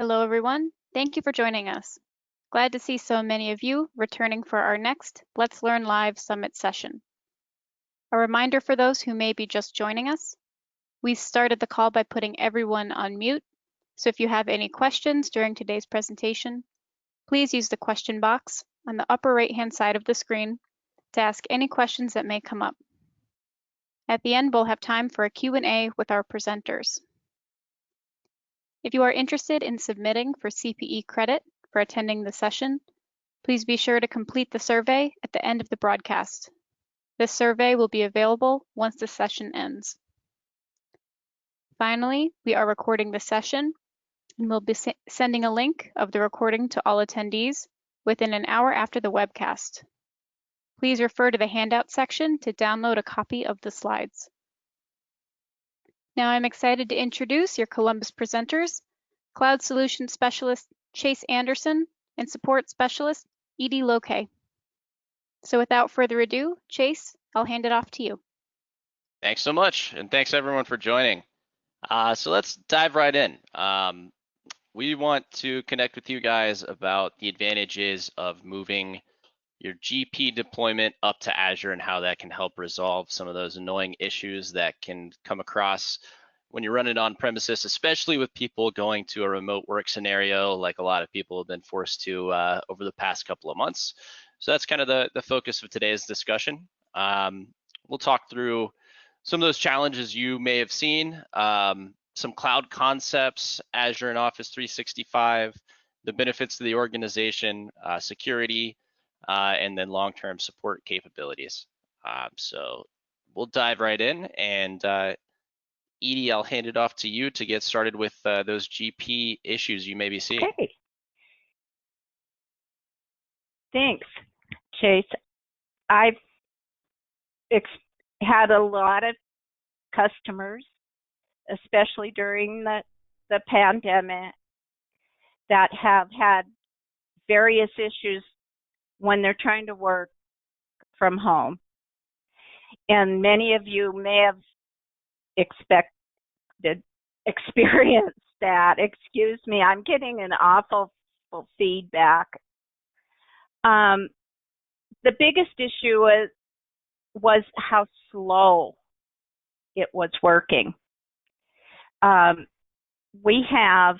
Hello, everyone. Thank you for joining us. Glad to see so many of you returning for our next Let's Learn Live Summit session. A reminder for those who may be just joining us, we started the call by putting everyone on mute, so if you have any questions during today's presentation, please use the question box on the upper right-hand side of the screen to ask any questions that may come up. At the end, we'll have time for a Q&A with our presenters. If you are interested in submitting for CPE credit for attending the session, please be sure to complete the survey at the end of the broadcast. This survey will be available once the session ends. Finally, we are recording the session and we'll be sending a link of the recording to all attendees within an hour after the webcast. Please refer to the handout section to download a copy of the slides. Now I'm excited to introduce your Columbus presenters, Cloud Solutions Specialist Chase Anderson and Support Specialist Edie Loke. So without further ado, Chase, I'll hand it off to you. Thanks so much, and thanks everyone for joining. So let's dive right in. We want to connect with you guys about the advantages of moving your GP deployment up to Azure and how that can help resolve some of those annoying issues that can come across when you're running on premises, especially with people going to a remote work scenario like a lot of people have been forced to over the past couple of months. So that's kind of the focus of today's discussion. We'll talk through some of those challenges you may have seen, some cloud concepts, Azure and Office 365, the benefits to the organization, security, and then long-term support capabilities. So we'll dive right in, and Edie, I'll hand it off to you to get started with those GP issues you may be seeing. Okay. Thanks, Chase. I've had a lot of customers, especially during the pandemic, that have had various issues when they're trying to work from home. And many of you may have experienced that. Excuse me, I'm getting an awful feedback. The biggest issue was how slow it was working. We have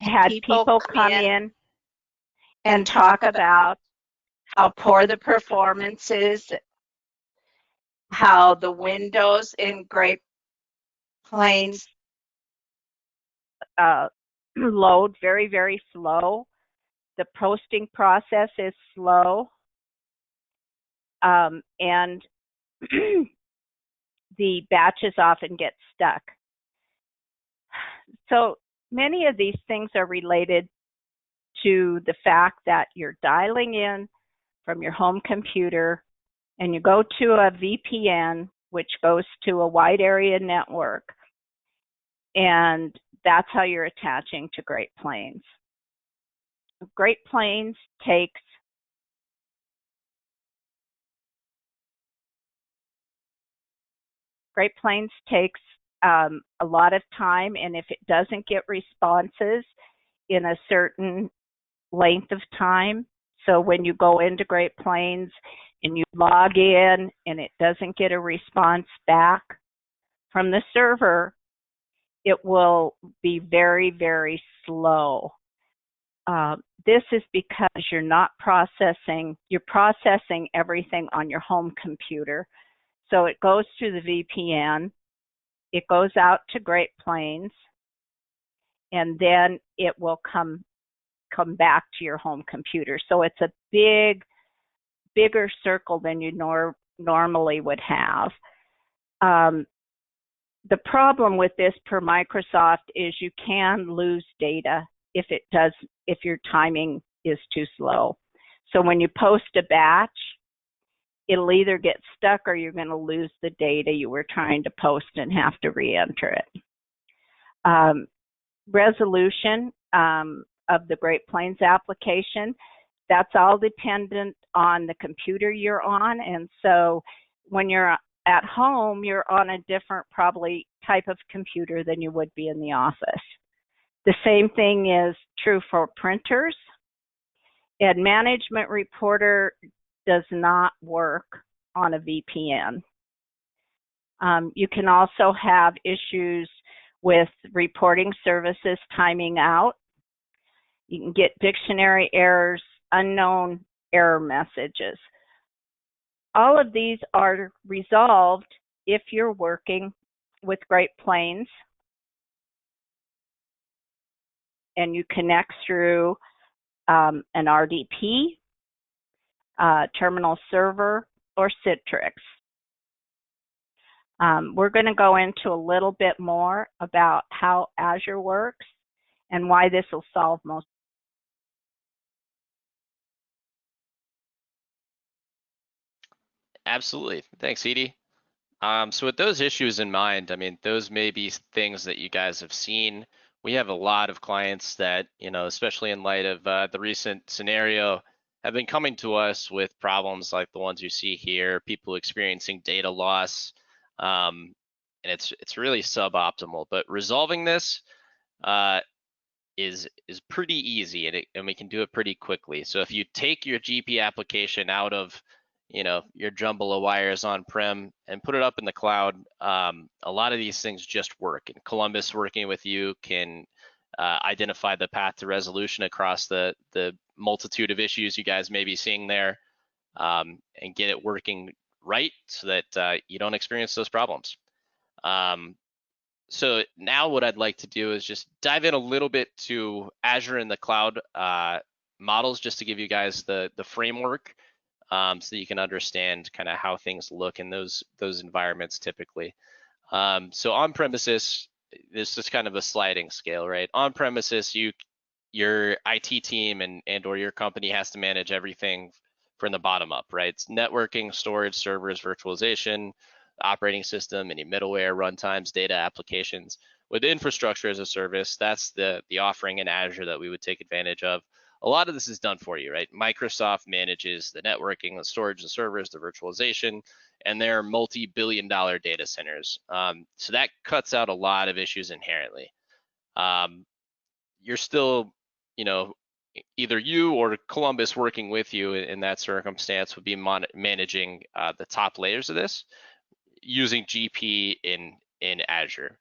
had people come in and talk about how poor the performance is, how the windows in Great Plains load very, very slow. The posting process is slow. And the batches often get stuck. So many of these things are related to the fact that you're dialing in from your home computer and you go to a VPN, which goes to a wide area network, and that's how you're attaching to Great Plains. Great Plains takes a lot of time, and if it doesn't get responses in a certain length of time, so when you go into Great Plains and you log in and it doesn't get a response back from the server, it will be very, very slow. This is because you're processing everything on your home computer. So it goes through the VPN, it goes out to Great Plains, and then it will come back to your home computer. So it's a bigger circle than you normally would have. The problem with this per Microsoft is you can lose data if your timing is too slow. So when you post a batch, it'll either get stuck or you're going to lose the data you were trying to post and have to re-enter it. Resolution of the Great Plains application, that's all dependent on the computer you're on. And so when you're at home, you're on a different probably type of computer than you would be in the office. The same thing is true for printers. And Management Reporter does not work on a VPN. You can also have issues with reporting services timing out. You can get dictionary errors, unknown error messages. All of these are resolved if you're working with Great Plains and you connect through an RDP, terminal server, or Citrix. We're going to go into a little bit more about how Azure works and why this will solve most. Absolutely. Thanks, Edie. So with those issues in mind, I mean, those may be things that you guys have seen. We have a lot of clients that, especially in light of the recent scenario, have been coming to us with problems like the ones you see here, people experiencing data loss, and it's really suboptimal. But resolving this is pretty easy, and we can do it pretty quickly. So if you take your GP application out of your jumble of wires on-prem and put it up in the cloud, a lot of these things just work. And Columbus working with you can identify the path to resolution across the multitude of issues you guys may be seeing there, and get it working right so that you don't experience those problems. So now what I'd like to do is just dive in a little bit to Azure and the cloud models, just to give you guys the framework, so that you can understand kind of how things look in those environments typically. So on premises, this is kind of a sliding scale, right? On premises, your IT team and or your company has to manage everything from the bottom up, right? It's networking, storage, servers, virtualization, operating system, any middleware, runtimes, data applications. With infrastructure as a service, that's the offering in Azure that we would take advantage of. A lot of this is done for you, right? Microsoft manages the networking, the storage, the servers, the virtualization, and they're multi-billion-dollar data centers. So that cuts out a lot of issues inherently. You're still, either you or Columbus working with you in that circumstance would be managing the top layers of this using GP in Azure.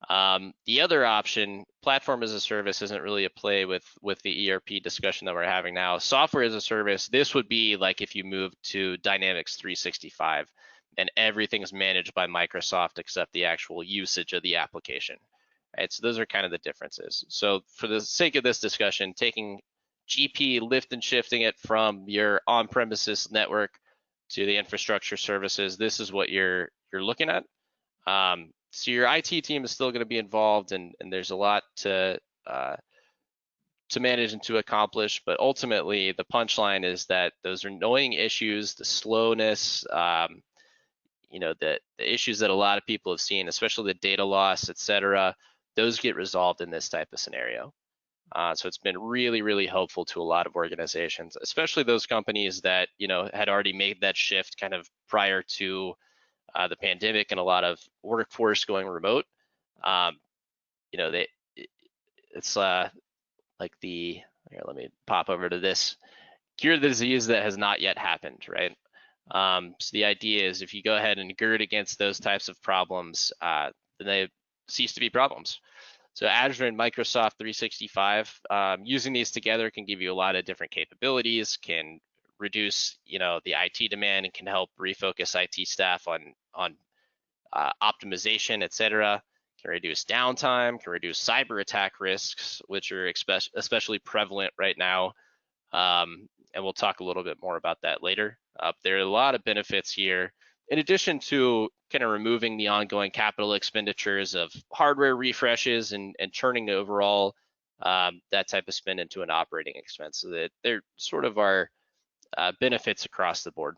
The other option, platform as a service, isn't really a play with the ERP discussion that we're having now. Software as a service, this would be like if you move to Dynamics 365 and everything's managed by Microsoft except the actual usage of the application. Right, so those are kind of the differences. So for the sake of this discussion, taking GP, lift and shifting it from your on-premises network to the infrastructure services, this is what you're looking at. So your IT team is still going to be involved, and there's a lot to manage and to accomplish. But ultimately, the punchline is that those annoying issues, the slowness, the issues that a lot of people have seen, especially the data loss, et cetera, those get resolved in this type of scenario. So it's been really, really helpful to a lot of organizations, especially those companies that had already made that shift kind of prior to the pandemic and a lot of workforce going remote. It's like here, let me pop over to this, cure the disease that has not yet happened, right? So the idea is if you go ahead and gird against those types of problems, then they cease to be problems. So Azure and Microsoft 365, using these together can give you a lot of different capabilities, can reduce the IT demand, and can help refocus IT staff on optimization, et cetera. Can reduce downtime, can reduce cyber attack risks, which are especially prevalent right now. And we'll talk a little bit more about that later. There are a lot of benefits here, in addition to kind of removing the ongoing capital expenditures of hardware refreshes and turning overall that type of spend into an operating expense. So that there sort of are benefits across the board.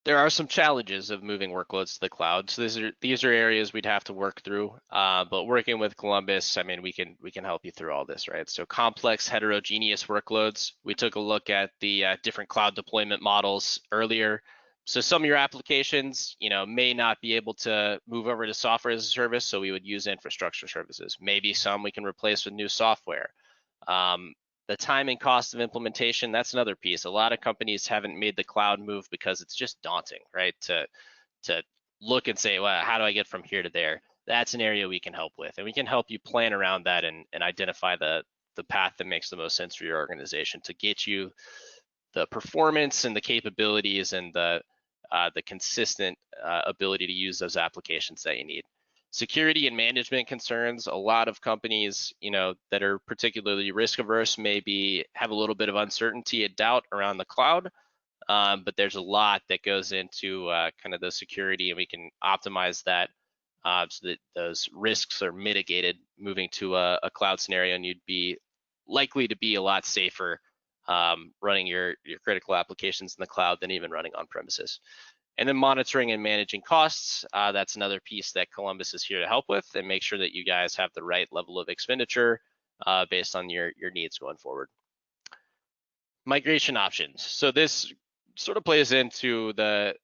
There are some challenges of moving workloads to the cloud. So these are areas we'd have to work through. But working with Columbus, I mean, we can help you through all this, right? So complex heterogeneous workloads. We took a look at the different cloud deployment models earlier. So some of your applications, may not be able to move over to software as a service, so we would use infrastructure services. Maybe some we can replace with new software. The time and cost of implementation, that's another piece. A lot of companies haven't made the cloud move because it's just daunting, right? To look and say, well, how do I get from here to there? That's an area we can help with, and we can help you plan around that and identify the path that makes the most sense for your organization to get you the performance and the capabilities and the consistent ability to use those applications that you need. Security and management concerns, a lot of companies, that are particularly risk averse maybe have a little bit of uncertainty and doubt around the cloud, but there's a lot that goes into kind of the security, and we can optimize that so that those risks are mitigated moving to a cloud scenario, and you'd be likely to be a lot safer running your critical applications in the cloud than even running on premises. And then monitoring and managing costs, that's another piece that Columbus is here to help with and make sure that you guys have the right level of expenditure based on your needs going forward. Migration options. So this sort of plays into the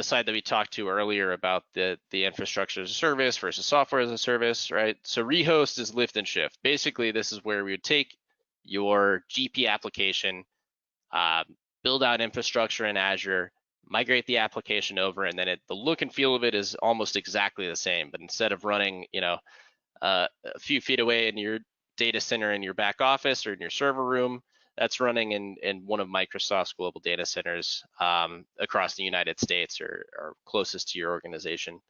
side that we talked to earlier about the infrastructure as a service versus software as a service, right? So rehost is lift and shift. Basically, this is where we would take your GP application, build out infrastructure in Azure, migrate the application over, and then the look and feel of it is almost exactly the same. But instead of running, a few feet away in your data center in your back office or in your server room, that's running in one of Microsoft's global data centers across the United States or closest to your organization.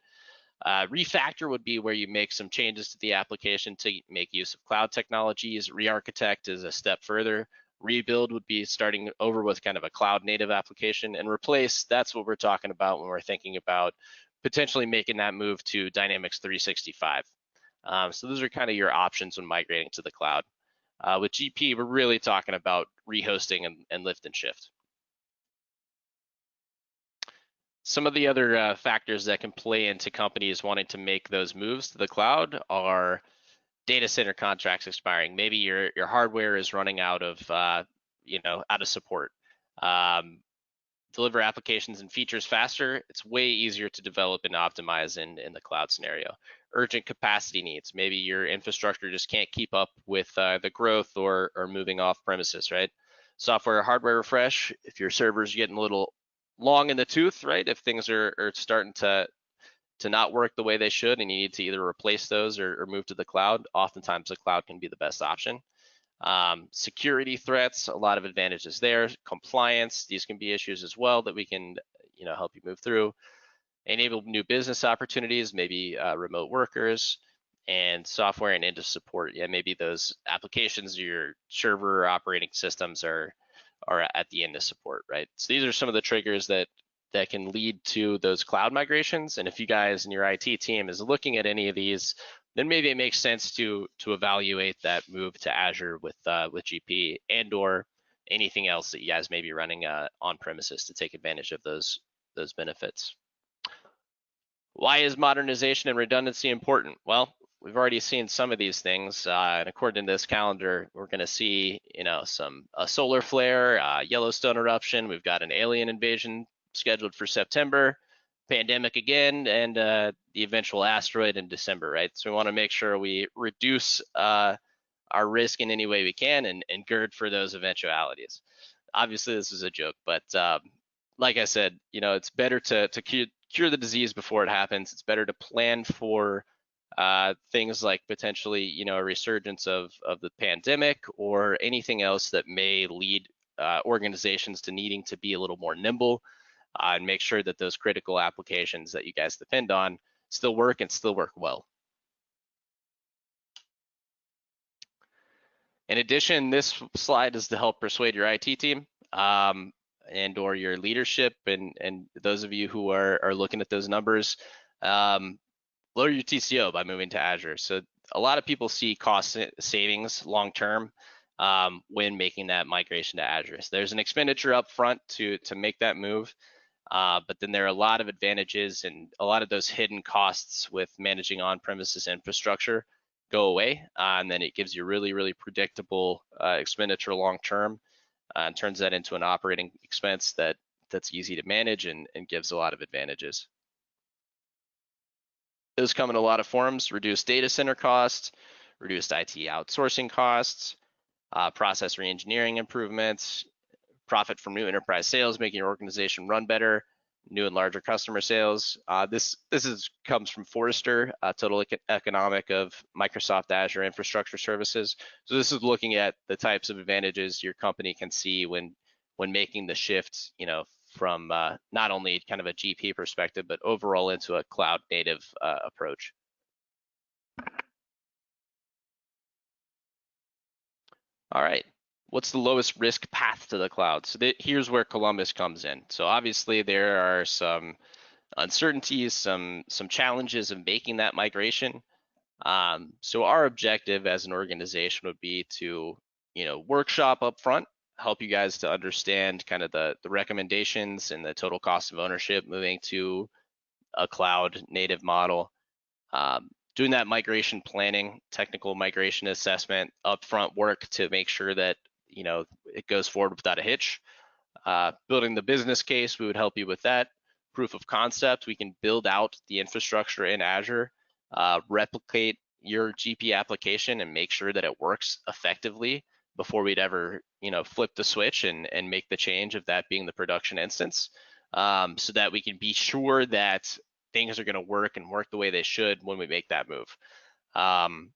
Refactor would be where you make some changes to the application to make use of cloud technologies. Re-architect is a step further. Rebuild would be starting over with kind of a cloud native application, and replace, that's what we're talking about when we're thinking about potentially making that move to Dynamics 365. So those are kind of your options when migrating to the cloud. With GP, we're really talking about rehosting and lift and shift. Some of the other factors that can play into companies wanting to make those moves to the cloud are data center contracts expiring. Maybe your hardware is running out of out of support. Deliver applications and features faster. It's way easier to develop and optimize in the cloud scenario. Urgent capacity needs. Maybe your infrastructure just can't keep up with the growth or moving off premises, right? Software or hardware refresh. If your server's getting a little long in the tooth, right? If things are starting to not work the way they should, and you need to either replace those or move to the cloud, oftentimes the cloud can be the best option. Security threats, a lot of advantages there. Compliance, these can be issues as well that we can help you move through. Enable new business opportunities, maybe remote workers, and software and end of support. Yeah, maybe those applications or your server or operating systems are at the end of support, right? So these are some of the triggers that can lead to those cloud migrations. And if you guys and your IT team is looking at any of these, then maybe it makes sense to evaluate that move to Azure with GP and/or anything else that you guys may be running on premises to take advantage of those benefits. Why is modernization and redundancy important? Well, we've already seen some of these things, and according to this calendar, we're going to see, a solar flare, Yellowstone eruption. We've got an alien invasion scheduled for September, pandemic again, and the eventual asteroid in December, right? So we want to make sure we reduce our risk in any way we can and gird for those eventualities. Obviously, this is a joke, but like I said, it's better to cure the disease before it happens. It's better to plan for things like potentially, a resurgence of the pandemic or anything else that may lead organizations to needing to be a little more nimble and make sure that those critical applications that you guys depend on still work and still work well. In addition, this slide is to help persuade your IT team and or your leadership and those of you who are looking at those numbers. Lower your TCO by moving to Azure. So a lot of people see cost savings long term when making that migration to Azure. So there's an expenditure up front to make that move, but then there are a lot of advantages, and a lot of those hidden costs with managing on-premises infrastructure go away, and then it gives you really, really predictable expenditure long term and turns that into an operating expense that that's easy to manage and gives a lot of advantages. Those come in a lot of forms: reduced data center costs, reduced IT outsourcing costs, process reengineering improvements, profit from new enterprise sales, making your organization run better, new and larger customer sales. This comes from Forrester, Total Economic of Microsoft Azure Infrastructure Services. So this is looking at the types of advantages your company can see when making the shift, from not only kind of a GP perspective, but overall into a cloud native approach. All right. What's the lowest risk path to the cloud? So here's where Columbus comes in. So obviously there are some uncertainties, some challenges of making that migration. So our objective as an organization would be to, workshop up front, help you guys to understand kind of the recommendations and the total cost of ownership moving to a cloud native model. Doing that migration planning, technical migration assessment, upfront work to make sure that it goes forward without a hitch. Building the business case, we would help you with that. Proof of concept, we can build out the infrastructure in Azure, replicate your GP application and make sure that it works effectively before we'd ever flip the switch and make the change of that being the production instance, so that we can be sure that things are going to work and work the way they should when we make that move. And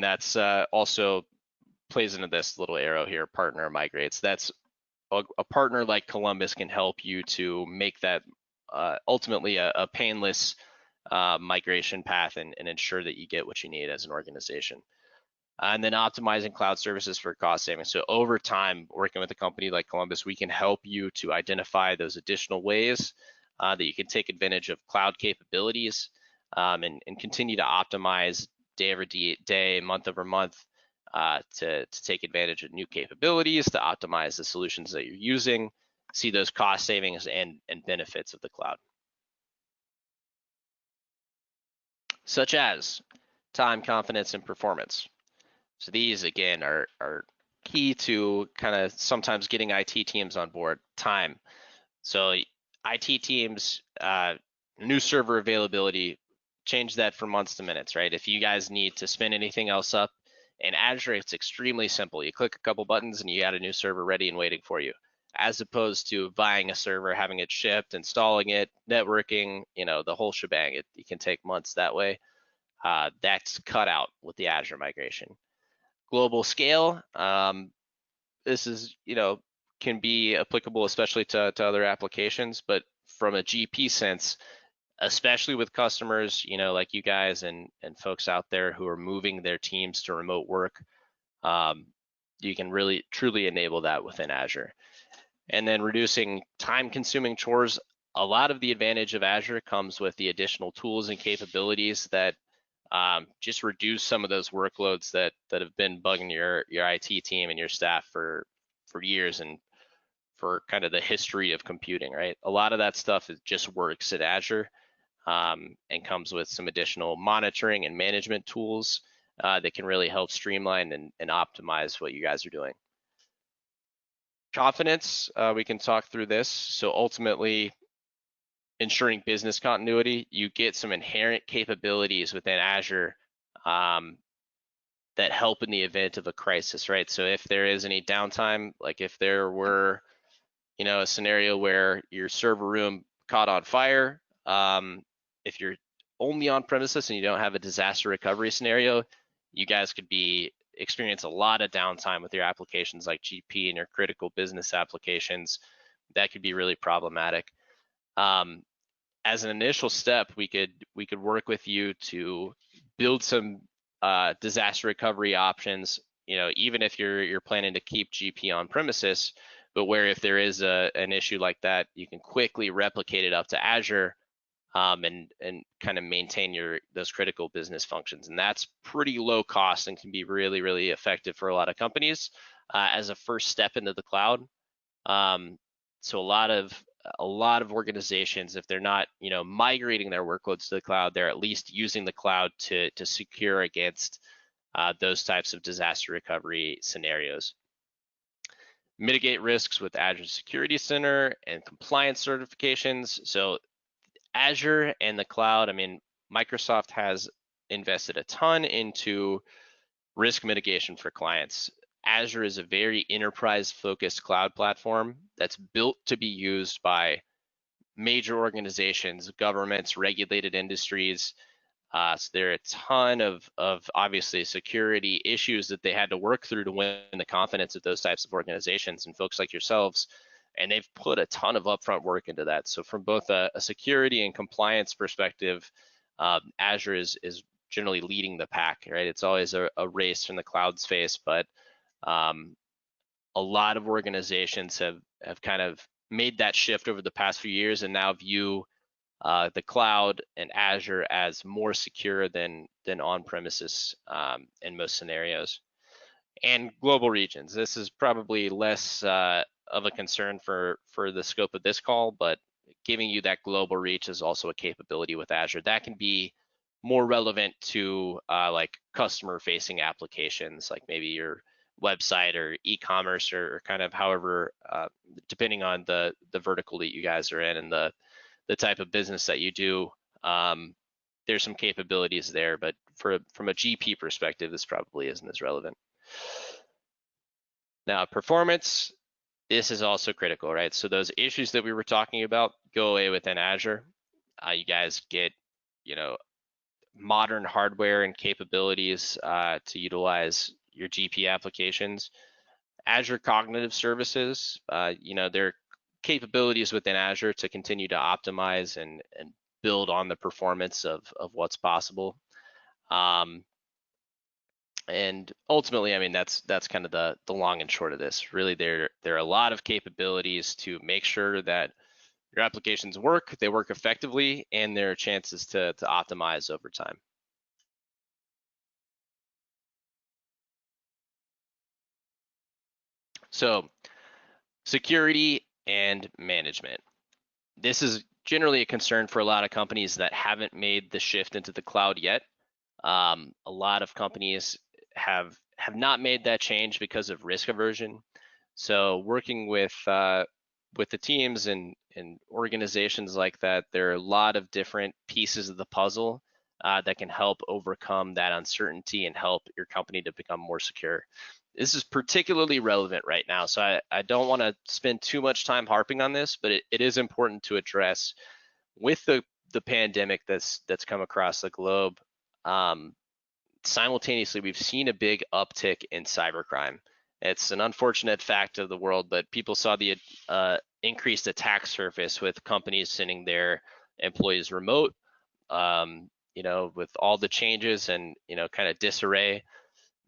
that's also plays into this little arrow here, partner migrates. That's a partner like Columbus can help you to make that ultimately a painless migration path and ensure that you get what you need as an organization. And then optimizing cloud services for cost savings. So over time, working with a company like Columbus, we can help you to identify those additional ways that you can take advantage of cloud capabilities, and continue to optimize day over day, month over month, to take advantage of new capabilities, to optimize the solutions that you're using, see those cost savings and benefits of the cloud. Such as time, confidence, and performance. So these, again, are key to kind of sometimes getting IT teams on board. Time. So IT teams, new server availability, change that from months to minutes, right? If you guys need to spin anything else up in Azure, it's extremely simple. You click a couple buttons and you got a new server ready and waiting for you, as opposed to buying a server, having it shipped, installing it, networking, the whole shebang. It can take months that way. That's cut out with the Azure migration. Global scale. This is, can be applicable especially to other applications, but from a GP sense, especially with customers, like you guys and folks out there who are moving their teams to remote work, you can really truly enable that within Azure. And then reducing time-consuming chores. A lot of the advantage of Azure comes with the additional tools and capabilities that just reduce some of those workloads that have been bugging your IT team and your staff for years and for kind of the history of computing, right? A lot of that stuff just works at Azure, and comes with some additional monitoring and management tools that can really help streamline and optimize what you guys are doing. Confidence, we can talk through this. So ultimately, ensuring business continuity, you get some inherent capabilities within Azure that help in the event of a crisis, right? So if there is any downtime, like if there were, a scenario where your server room caught on fire, if you're only on premises and you don't have a disaster recovery scenario, you guys could experience a lot of downtime with your applications like GP and your critical business applications. That could be really problematic. As an initial step, we could work with you to build some disaster recovery options. Even if you're planning to keep GP on premises, but where if there is an issue like that, you can quickly replicate it up to Azure, and kind of maintain those critical business functions. And that's pretty low cost and can be really, really effective for a lot of companies as a first step into the cloud. So a lot of organizations, if they're not, migrating their workloads to the cloud, they're at least using the cloud to secure against those types of disaster recovery scenarios. mitigate risks with Azure Security Center and compliance certifications. So Azure and the cloud, I mean, Microsoft has invested a ton into risk mitigation for clients. Azure is a very enterprise-focused cloud platform that's built to be used by major organizations, governments, regulated industries. So there are a ton of obviously security issues that they had to work through to win the confidence of those types of organizations and folks like yourselves. And they've put a ton of upfront work into that. So from both a security and compliance perspective, Azure is generally leading the pack, right? It's always a race from the cloud space, but a lot of organizations have kind of made that shift over the past few years and now view the cloud and Azure as more secure than on-premises in most scenarios. And global regions. This is probably less of a concern for the scope of this call, but giving you that global reach is also a capability with Azure that can be more relevant to like customer-facing applications, like maybe your website or e-commerce or kind of however, depending on the vertical that you guys are in and the type of business that you do. There's some capabilities there, but from a GP perspective, this probably isn't as relevant. Now, performance, this is also critical, right? So those issues that we were talking about go away within Azure. You guys get, modern hardware and capabilities to utilize your GP applications. Azure Cognitive Services, there are capabilities within Azure to continue to optimize and build on the performance of what's possible. And ultimately, I mean, that's kind of the long and short of this. Really, there are a lot of capabilities to make sure that your applications work, they work effectively, and there are chances to optimize over time. So, security and management. This is generally a concern for a lot of companies that haven't made the shift into the cloud yet. A lot of companies have not made that change because of risk aversion. So working with the teams and organizations like that, there are a lot of different pieces of the puzzle that can help overcome that uncertainty and help your company to become more secure. This is particularly relevant right now, so I don't want to spend too much time harping on this, but it is important to address with the pandemic that's come across the globe. Simultaneously, we've seen a big uptick in cybercrime. It's an unfortunate fact of the world, but people saw the increased attack surface with companies sending their employees remote, with all the changes and, kind of disarray.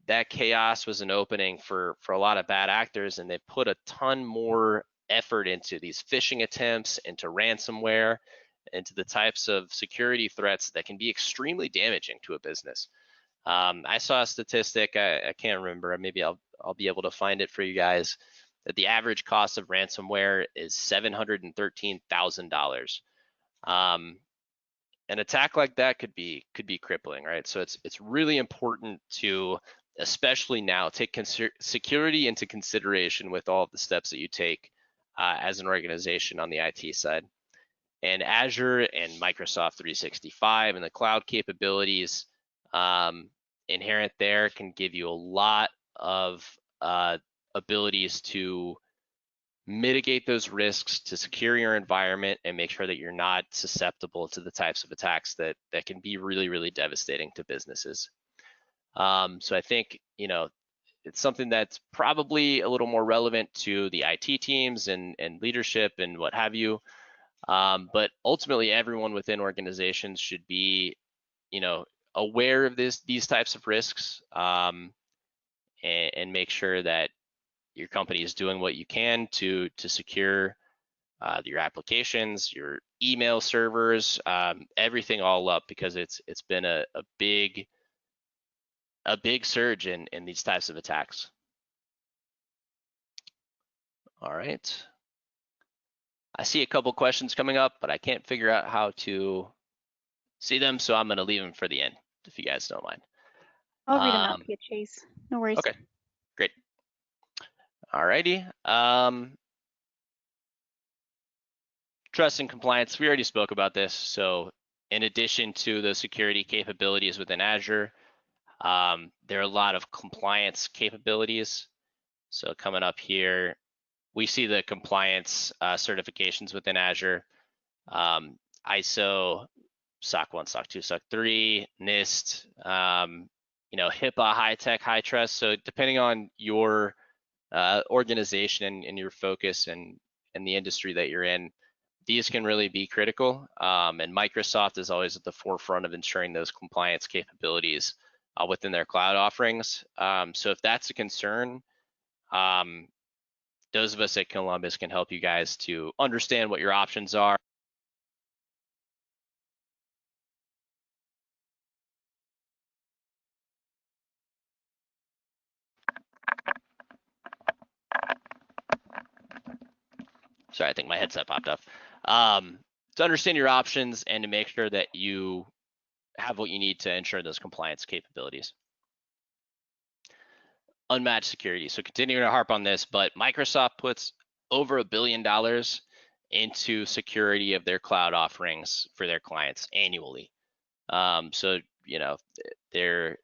That chaos was an opening for a lot of bad actors, and they put a ton more effort into these phishing attempts, into ransomware, into the types of security threats that can be extremely damaging to a business. I saw a statistic, I can't remember, maybe I'll be able to find it for you guys, that the average cost of ransomware is $713,000. An attack like that could be crippling, right? So it's really important to, especially now, take security into consideration with all of the steps that you take as an organization on the IT side. And Azure and Microsoft 365 and the cloud capabilities inherent there can give you a lot of abilities to mitigate those risks, to secure your environment, and make sure that you're not susceptible to the types of attacks that can be really, really devastating to businesses. So I think, it's something that's probably a little more relevant to the IT teams and leadership and what have you. But ultimately, everyone within organizations should be, aware of these types of risks, and make sure that your company is doing what you can to secure your applications, your email servers, everything all up, because it's been a big surge in these types of attacks. All right. I see a couple questions coming up, but I can't figure out how to see them, so I'm going to leave them for the end, if you guys don't mind. I'll read them out to you, Chase. No worries. Okay, great. Alrighty. Trust and compliance, we already spoke about this. So in addition to the security capabilities within Azure, there are a lot of compliance capabilities. So coming up here, we see the compliance certifications within Azure, ISO, SOC 1, SOC 2, SOC 3, NIST, HIPAA, high tech, high trust. So depending on your organization and your focus and the industry that you're in, these can really be critical. And Microsoft is always at the forefront of ensuring those compliance capabilities within their cloud offerings. So if that's a concern, those of us at Columbus can help you guys to understand what your options are. Sorry, I think my headset popped up. To understand your options and to make sure that you have what you need to ensure those compliance capabilities. Unmatched security. So continuing to harp on this, but Microsoft puts over $1 billion into security of their cloud offerings for their clients annually. So, their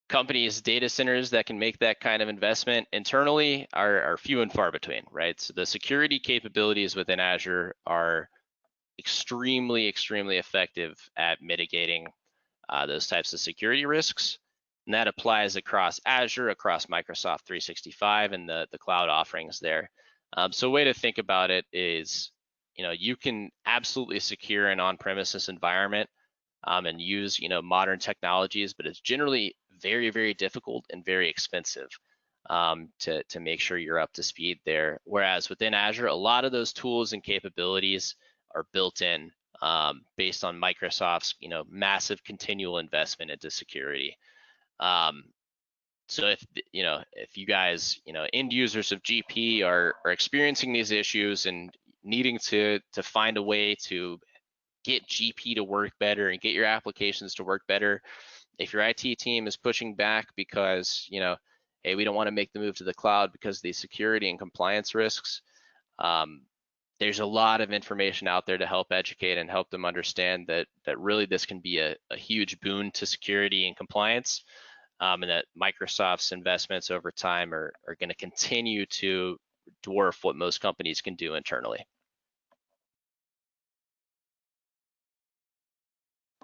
companies, data centers that can make that kind of investment internally are few and far between, right? So the security capabilities within Azure are extremely, extremely effective at mitigating those types of security risks. And that applies across Azure, across Microsoft 365 and the cloud offerings there. So a way to think about it is, you can absolutely secure an on-premises environment and use, modern technologies, but it's generally very, very difficult and very expensive to make sure you're up to speed there. Whereas within Azure, a lot of those tools and capabilities are built in based on Microsoft's, massive continual investment into security. So if you guys, end users of GP are experiencing these issues and needing to find a way to get GP to work better and get your applications to work better, if your IT team is pushing back because, hey, we don't want to make the move to the cloud because of the security and compliance risks, there's a lot of information out there to help educate and help them understand that really this can be a huge boon to security and compliance, and that Microsoft's investments over time are going to continue to dwarf what most companies can do internally.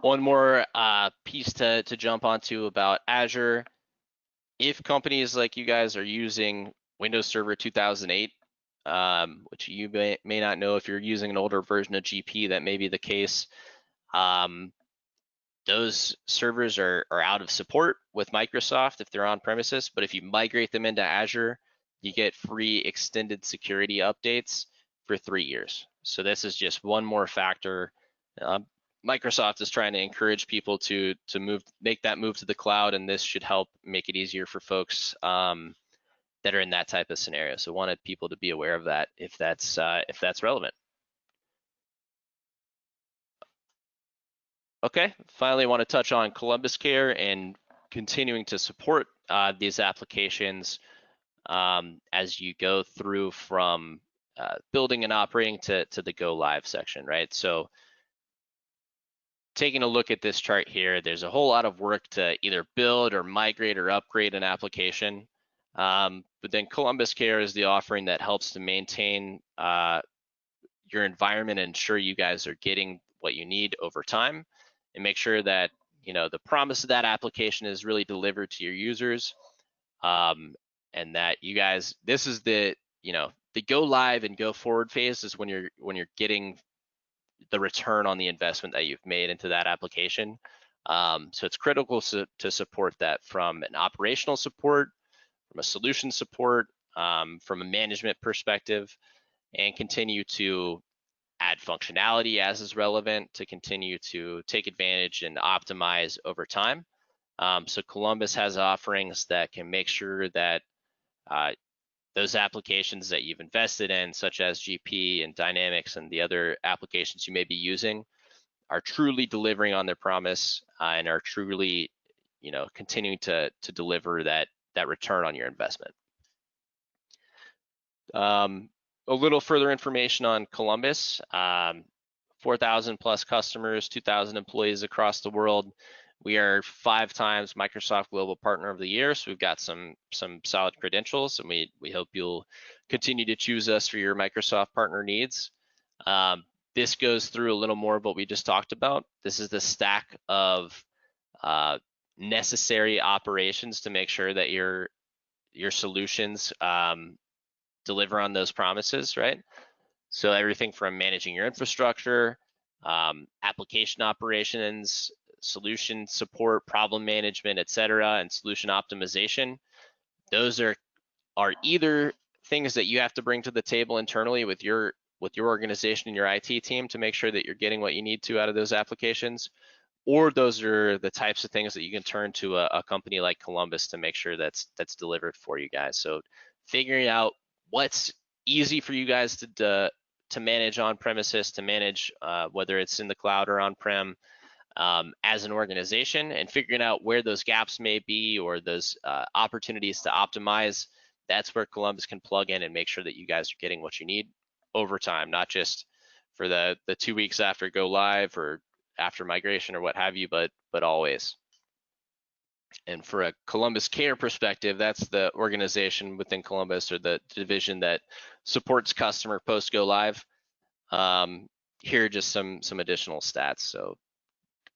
One more piece to jump onto about Azure. If companies like you guys are using Windows Server 2008, which you may not know if you're using an older version of GP, that may be the case. Those servers are out of support with Microsoft if they're on premises, but if you migrate them into Azure, you get free extended security updates for 3 years. So this is just one more factor. Microsoft is trying to encourage people to make that move to the cloud, and this should help make it easier for folks that are in that type of scenario. So wanted people to be aware of that if that's relevant. Okay, finally, I want to touch on ColumbusCare and continuing to support these applications as you go through from building and operating to the go live section, right? So taking a look at this chart here, there's a whole lot of work to either build or migrate or upgrade an application. But then ColumbusCare is the offering that helps to maintain your environment and ensure you guys are getting what you need over time, and make sure that the promise of that application is really delivered to your users, and that you guys, this is the go live and go forward phase is when you're getting the return on the investment that you've made into that application. So it's critical to support that from an operational support, from a solution support, from a management perspective, and continue to add functionality as is relevant to continue to take advantage and optimize over time. So Columbus has offerings that can make sure that those applications that you've invested in, such as GP and Dynamics and the other applications you may be using, are truly delivering on their promise and are truly, continuing to deliver that return on your investment. A little further information on Columbus. 4,000 plus customers, 2,000 employees across the world. We are 5 times Microsoft Global Partner of the Year, so we've got some solid credentials, and we hope you'll continue to choose us for your Microsoft partner needs. This goes through a little more of what we just talked about. This is the stack of necessary operations to make sure that your solutions deliver on those promises, right? So everything from managing your infrastructure, application operations, solution support, problem management, et cetera, and solution optimization. Those are either things that you have to bring to the table internally with your organization and your IT team to make sure that you're getting what you need to out of those applications, or those are the types of things that you can turn to a company like Columbus to make sure that's delivered for you guys. So figuring out what's easy for you guys to manage on premises, to manage whether it's in the cloud or on-prem as an organization, and figuring out where those gaps may be or those opportunities to optimize. That's where Columbus can plug in and make sure that you guys are getting what you need over time, not just for the 2 weeks after go live or after migration or what have you, but always. And for a ColumbusCare perspective, that's the organization within Columbus, or the division that supports customer post go live. Here are just some additional stats. So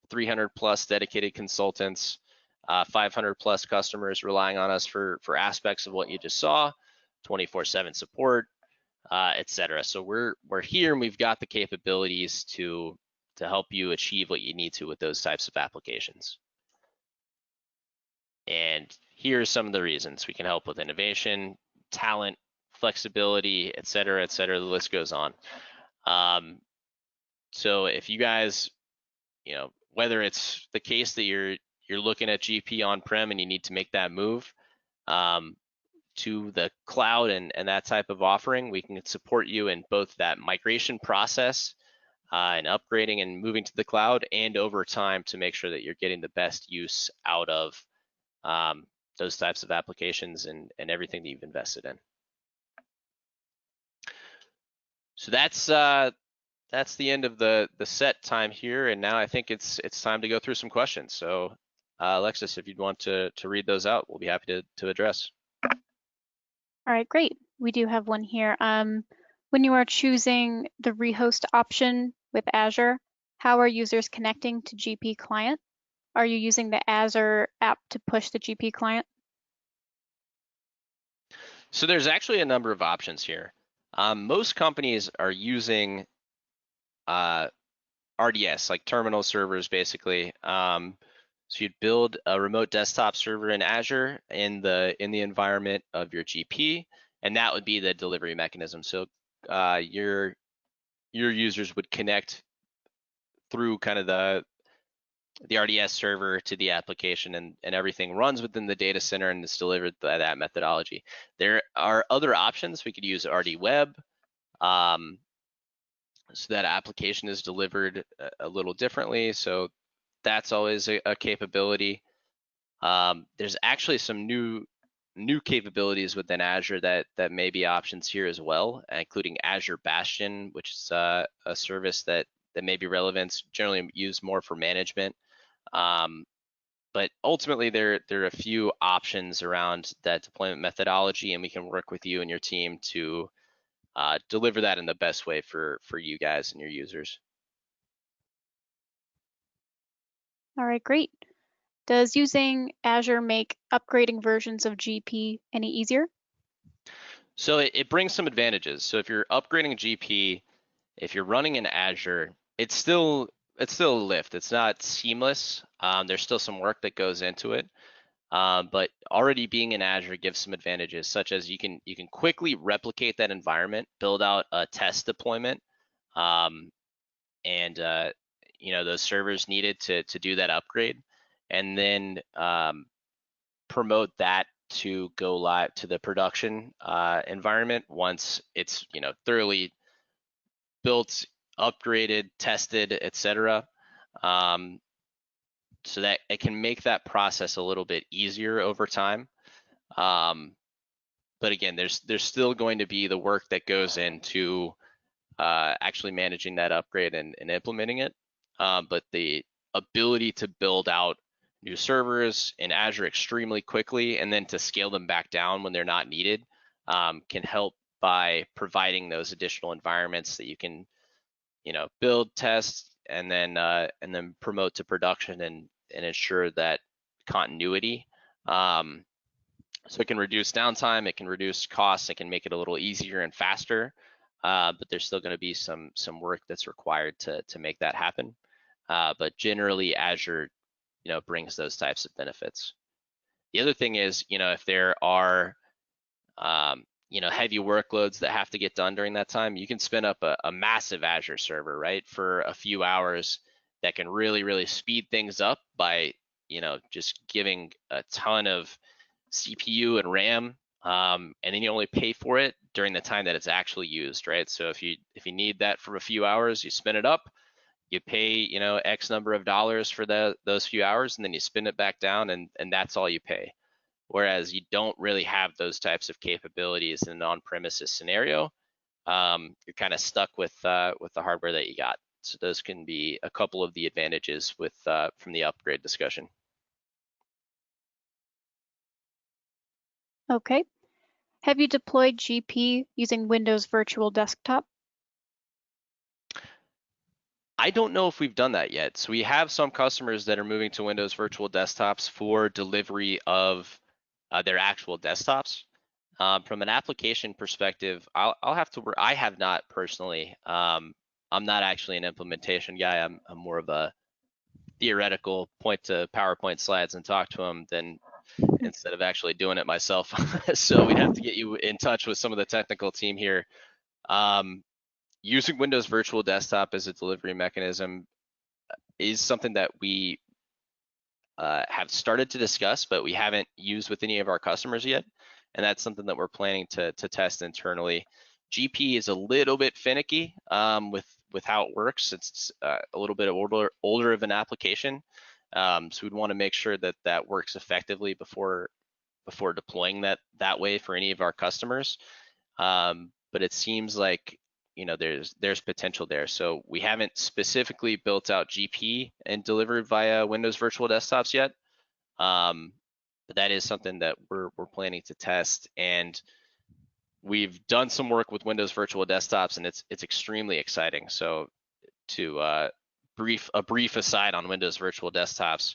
300 plus dedicated consultants, 500 plus customers relying on us for aspects of what you just saw, 24/7 support, et cetera. So we're here, and we've got the capabilities to help you achieve what you need to with those types of applications. And here are some of the reasons. We can help with innovation, talent, flexibility, et cetera, et cetera. The list goes on. So if you guys, whether it's the case that you're looking at GP on-prem and you need to make that move to the cloud and that type of offering, we can support you in both that migration process and upgrading and moving to the cloud, and over time to make sure that you're getting the best use out of those types of applications and everything that you've invested in. So that's the end of the set time here, and now I think it's time to go through some questions. So Alexis, if you'd want to read those out, we'll be happy to address. All right, great. We do have one here. When you are choosing the rehost option with Azure, how are users connecting to GP client? Are you using the Azure app to push the GP client? So there's actually a number of options here. Most companies are using RDS, like terminal servers, basically. So you'd build a remote desktop server in Azure in the environment of your GP, and that would be the delivery mechanism. So your users would connect through kind of the RDS server to the application, and everything runs within the data center and is delivered by that methodology. There are other options. We could use RD Web. So that application is delivered a little differently. So that's always a capability. There's actually some new capabilities within Azure that may be options here as well, including Azure Bastion, which is a service that may be relevant, generally used more for management. But ultimately, there are a few options around that deployment methodology, and we can work with you and your team to deliver that in the best way for you guys and your users. All right, great. Does using Azure make upgrading versions of GP any easier? So it brings some advantages. So if you're upgrading GP, if you're running in Azure, it's still a lift. It's not seamless. There's still some work that goes into it. But already being in Azure gives some advantages, such as you can quickly replicate that environment, build out a test deployment, and those servers needed to do that upgrade, and then promote that to go live to the production environment once it's thoroughly built, upgraded, tested, etc. So that it can make that process a little bit easier over time. But again, there's still going to be the work that goes into actually managing that upgrade and implementing it. But the ability to build out new servers in Azure extremely quickly and then to scale them back down when they're not needed can help by providing those additional environments that you can, build, test, and then promote to production and ensure that continuity. So it can reduce downtime, it can reduce costs, it can make it a little easier and faster. But there's still going to be some work that's required to make that happen. But generally, Azure, brings those types of benefits. The other thing is, if there are heavy workloads that have to get done during that time, you can spin up a massive Azure server, right, for a few hours that can really, really speed things up by, just giving a ton of CPU and RAM, and then you only pay for it during the time that it's actually used, right? So if you need that for a few hours, you spin it up, you pay X number of dollars for those few hours, and then you spin it back down, and that's all you pay. Whereas you don't really have those types of capabilities in an on-premises scenario. You're kind of stuck with the hardware that you got. So those can be a couple of the advantages with from the upgrade discussion. Okay. Have you deployed GP using Windows Virtual Desktop? I don't know if we've done that yet. So we have some customers that are moving to Windows Virtual Desktops for delivery of their actual desktops. From an application perspective, I'll have to work. I have not personally. I'm not actually an implementation guy. I'm more of a theoretical, point to PowerPoint slides and talk to them than instead of actually doing it myself. So we'd have to get you in touch with some of the technical team here. Using Windows Virtual Desktop as a delivery mechanism is something that we have started to discuss, but we haven't used with any of our customers yet. And that's something that we're planning to test internally. GP is a little bit finicky with how it works. It's a little bit older of an application. So we'd want to make sure that that works effectively before deploying that way for any of our customers. But it seems like there's potential there. So we haven't specifically built out GP and delivered via Windows Virtual Desktops yet. But that is something that we're planning to test, and we've done some work with Windows Virtual Desktops, and it's extremely exciting. So to brief aside on Windows Virtual Desktops,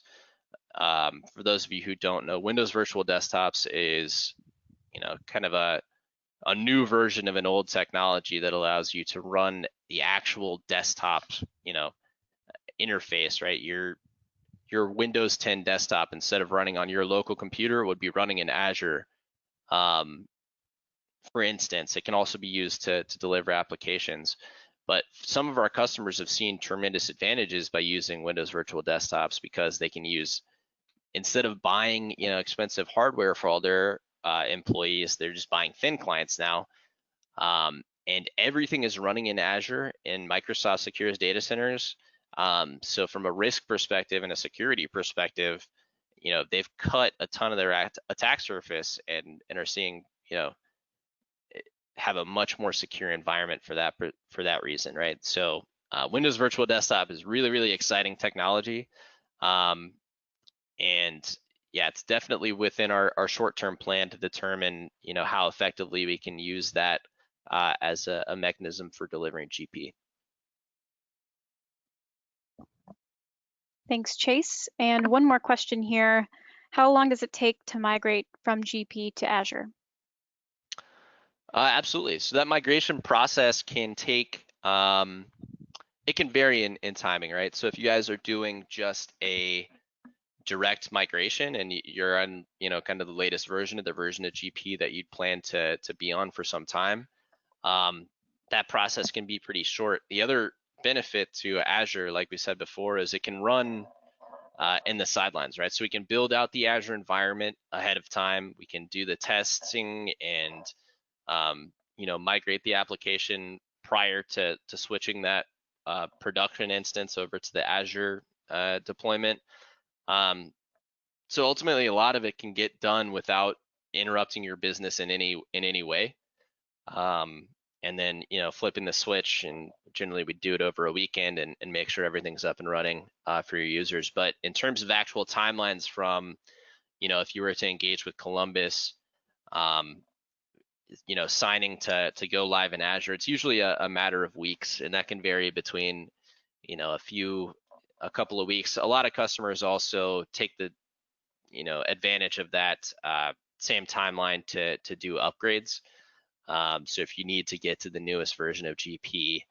for those of you who don't know, Windows Virtual Desktops is kind of a new version of an old technology that allows you to run the actual desktop interface, right? Your Windows 10 desktop, instead of running on your local computer, would be running in Azure. For instance, it can also be used to deliver applications. But some of our customers have seen tremendous advantages by using Windows Virtual Desktops because they can use, instead of buying expensive hardware for all their employees, they're just buying thin clients now. And everything is running in Azure in Microsoft Secure's data centers. So from a risk perspective and a security perspective, they've cut a ton of their attack surface and are seeing, have a much more secure environment for that reason, right? So Windows Virtual Desktop is really, really exciting technology. And yeah, it's definitely within our short-term plan to determine, how effectively we can use that as a mechanism for delivering GP. Thanks, Chase. And one more question here. How long does it take to migrate from GP to Azure? Absolutely. So that migration process can take, it can vary in timing, right? So if you guys are doing just a direct migration and you're on, kind of the latest version of the version of GP that you'd plan to be on for some time, that process can be pretty short. The other benefit to Azure, like we said before, is it can run in the sidelines, right? So we can build out the Azure environment ahead of time. We can do the testing and migrate the application prior to switching that production instance over to the Azure deployment. So ultimately, a lot of it can get done without interrupting your business in any way. And then, flipping the switch, and generally we do it over a weekend and make sure everything's up and running for your users. But in terms of actual timelines from, if you were to engage with Columbus, signing to go live in Azure, it's usually a matter of weeks, and that can vary between, a couple of weeks. A lot of customers also take the, advantage of that same timeline to do upgrades. So if you need to get to the newest version of GP,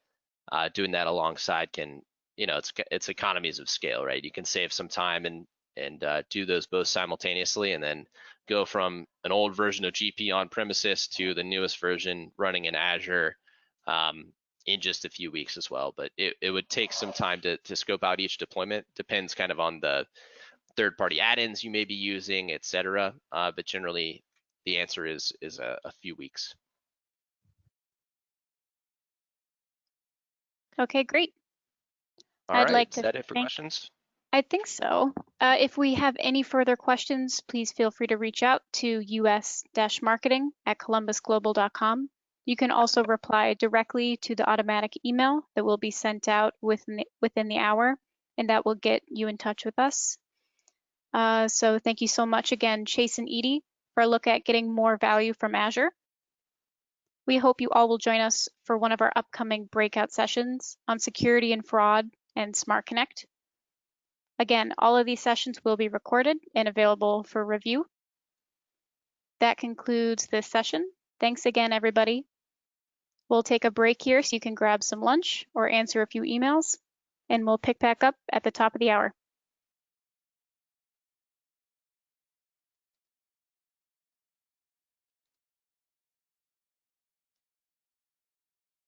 doing that alongside can, it's economies of scale, right? You can save some time and do those both simultaneously, and then go from an old version of GP on premises to the newest version running in Azure in just a few weeks as well. But it would take some time to scope out each deployment. Depends kind of on the third-party add-ins you may be using, et cetera. But generally, the answer is a few weeks. Okay, great. All I'd right, like is to that it for thank. questions? I think so. If we have any further questions, please feel free to reach out to us-marketing@columbusglobal.com. You can also reply directly to the automatic email that will be sent out within the hour, and that will get you in touch with us. So thank you so much again, Chase and Edie, for a look at getting more value from Azure. We hope you all will join us for one of our upcoming breakout sessions on security and fraud and Smart Connect. Again, all of these sessions will be recorded and available for review. That concludes this session. Thanks again, everybody. We'll take a break here so you can grab some lunch or answer a few emails, and we'll pick back up at the top of the hour.